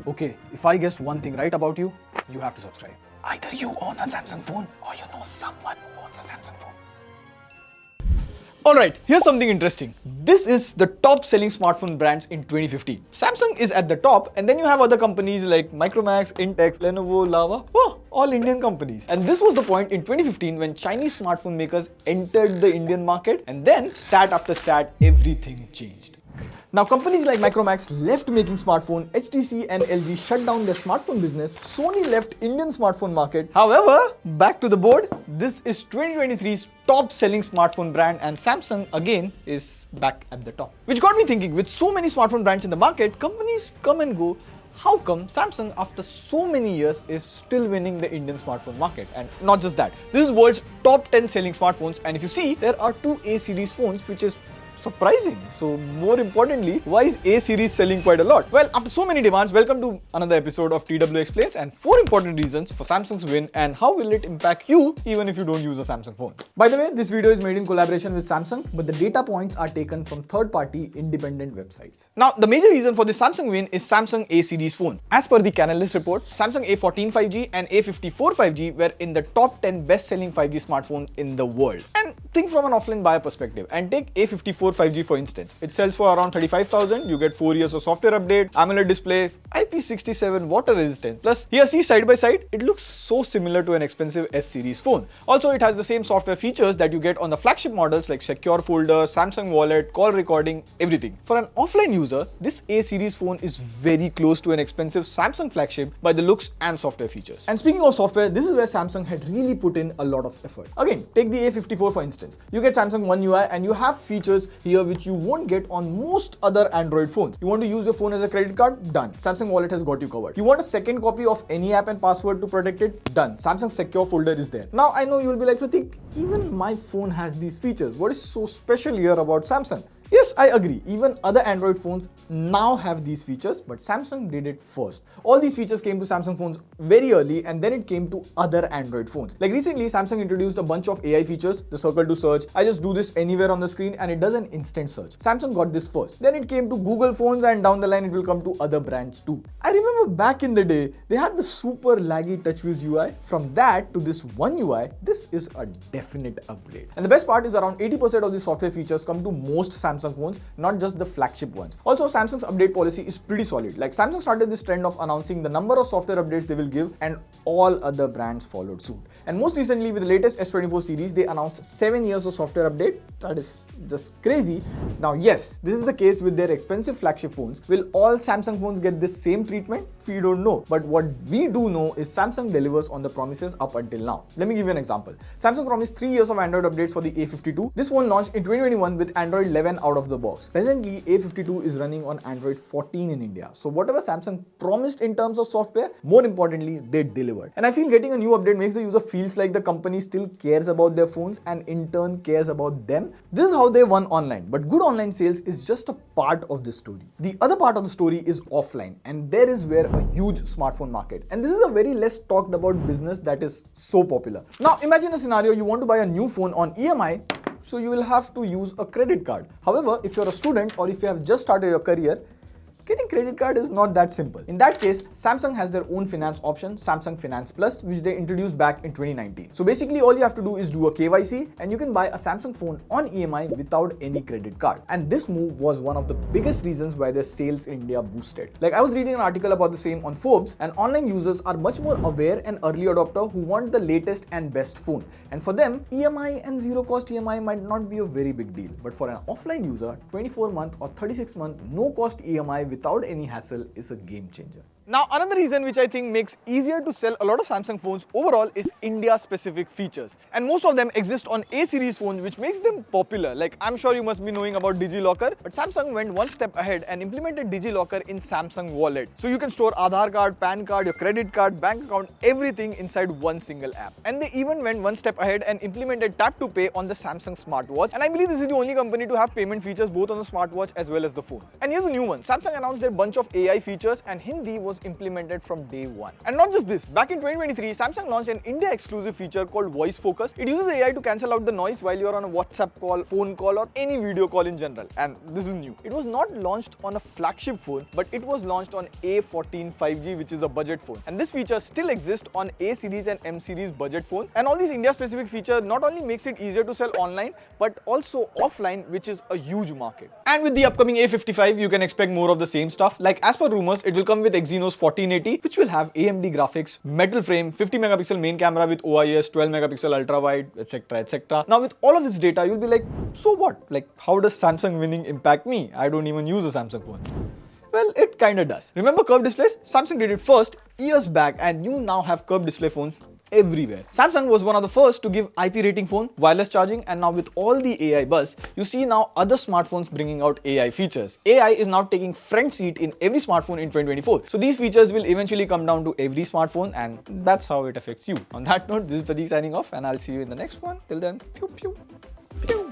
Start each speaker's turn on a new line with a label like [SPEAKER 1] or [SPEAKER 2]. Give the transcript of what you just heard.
[SPEAKER 1] Okay, if I guess one thing right about you, you have to subscribe. Either you own a Samsung phone or you know someone who owns a Samsung phone. Alright, here's something interesting. This is the top selling smartphone brands in 2015. Samsung is at the top, and then you have other companies like Micromax, Intex, Lenovo, Lava. Oh, all Indian companies. And this was the point in 2015 when Chinese smartphone makers entered the Indian market, and then stat after stat, everything changed. Now, companies like Micromax left making smartphone, HTC and LG shut down their smartphone business, Sony left Indian smartphone market. However, back to the board, this is 2023's top selling smartphone brand, and Samsung again is back at the top. Which got me thinking, with so many smartphone brands in the market, companies come and go, how come Samsung after so many years is still winning the Indian smartphone market? And not just that, this is world's top 10 selling smartphones, and if you see, there are two A series phones, which is surprising. So more importantly, why is A series selling quite a lot? Well, after so many demands, welcome to another episode of TW Explains, and 4 important reasons for Samsung's win and how will it impact you even if you don't use a Samsung phone. By the way, this video is made in collaboration with Samsung, but the data points are taken from third-party independent websites. Now, the major reason for this Samsung win is Samsung A series phone. As per the Canalys report, Samsung A14 5G and A54 5G were in the top 10 best-selling 5G smartphones in the world. And think from an offline buyer perspective, and take A54 5G for instance. It sells for around 35,000. You get 4 years of software update, AMOLED display, IP67 water resistant. Plus, here see side by side, it looks so similar to an expensive S series phone. Also, it has the same software features that you get on the flagship models like secure folder, Samsung wallet, call recording, everything. For an offline user, this A series phone is very close to an expensive Samsung flagship by the looks and software features. And speaking of software, this is where Samsung had really put in a lot of effort. Again, take the A54 for instance. You get Samsung One UI and you have features here which you won't get on most other Android phones. You want to use your phone as a credit card? Done. Samsung Wallet has got you covered. You want a second copy of any app and password to protect it? Done. Samsung Secure Folder is there. Now I know you'll be like, Pratik, even my phone has these features. What is so special here about Samsung? Yes, I agree. Even other Android phones now have these features, but Samsung did it first. All these features came to Samsung phones very early, and then it came to other Android phones. Like recently, Samsung introduced a bunch of AI features, the circle to search. I just do this anywhere on the screen and it does an instant search. Samsung got this first. Then it came to Google phones, and down the line it will come to other brands too. I remember back in the day, they had the super laggy TouchWiz UI. From that to this One UI, this is a definite upgrade. And the best part is around 80% of the software features come to most Samsung phones, not just the flagship ones. Also, Samsung's update policy is pretty solid. Like Samsung started this trend of announcing the number of software updates they will give, and all other brands followed suit. And most recently with the latest S24 series, they announced 7 years of software update. That is just crazy. Now yes, this is the case with their expensive flagship phones. Will all Samsung phones get this same treatment? We don't know. But what we do know is Samsung delivers on the promises up until now. Let me give you an example. Samsung promised 3 years of Android updates for the A52. This phone launched in 2021 with Android 11 out of the box. Presently, A52 is running on Android 14 in India. So whatever Samsung promised in terms of software, more importantly, they delivered. And I feel getting a new update makes the user feels like the company still cares about their phones and in turn cares about them. This is how they won online. But good online sales is just a part of the story. The other part of the story is offline, and there is where a huge smartphone market. And this is a very less talked about business that is so popular. Now imagine a scenario, you want to buy a new phone on EMI, so you will have to use a credit card. However, if you're a student or if you have just started your career, getting credit card is not that simple. In that case, Samsung has their own finance option, Samsung Finance Plus, which they introduced back in 2019. So basically all you have to do is do a KYC and you can buy a Samsung phone on EMI without any credit card. And this move was one of the biggest reasons why their sales in India boosted. Like I was reading an article about the same on Forbes, and online users are much more aware and early adopter who want the latest and best phone. And for them, EMI and zero cost EMI might not be a very big deal. But for an offline user, 24-month or 36-month no cost EMI without any hassle is a game changer. Now, another reason which I think makes easier to sell a lot of Samsung phones overall is India-specific features. And most of them exist on A series phones, which makes them popular. Like, I'm sure you must be knowing about DigiLocker, but Samsung went one step ahead and implemented DigiLocker in Samsung Wallet. So you can store Aadhaar card, PAN card, your credit card, bank account, everything inside one single app. And they even went one step ahead and implemented Tap to Pay on the Samsung smartwatch. And I believe this is the only company to have payment features both on the smartwatch as well as the phone. And here's a new one. Samsung announced their bunch of AI features and Hindi was implemented from day one. And not just this, back in 2023, Samsung launched an India exclusive feature called Voice Focus. It uses AI to cancel out the noise while you're on a WhatsApp call, phone call or any video call in general. And this is new. It was not launched on a flagship phone, but it was launched on A14 5G, which is a budget phone. And this feature still exists on A series and M series budget phone. And all these India specific features not only makes it easier to sell online, but also offline, which is a huge market. And with the upcoming A55, you can expect more of the same stuff. Like as per rumors, it will come with Exynos 1480, which will have AMD graphics, metal frame, 50 megapixel main camera with OIS, 12 megapixel ultra wide, etc, etc. Now with all of this data, you'll be like, so what? Like, how does Samsung winning impact me? I don't even use a Samsung phone. Well, it kinda does. Remember curved displays? Samsung did it first years back, and you now have curved display phones everywhere. Samsung was one of the first to give IP rating phone, wireless charging, and now with all the AI buzz, you see now other smartphones bringing out AI features. AI is now taking front seat in every smartphone in 2024. So these features will eventually come down to every smartphone, and that's how it affects you. On that note, this is Pradeep signing off, and I'll see you in the next one. Till then, pew pew pew.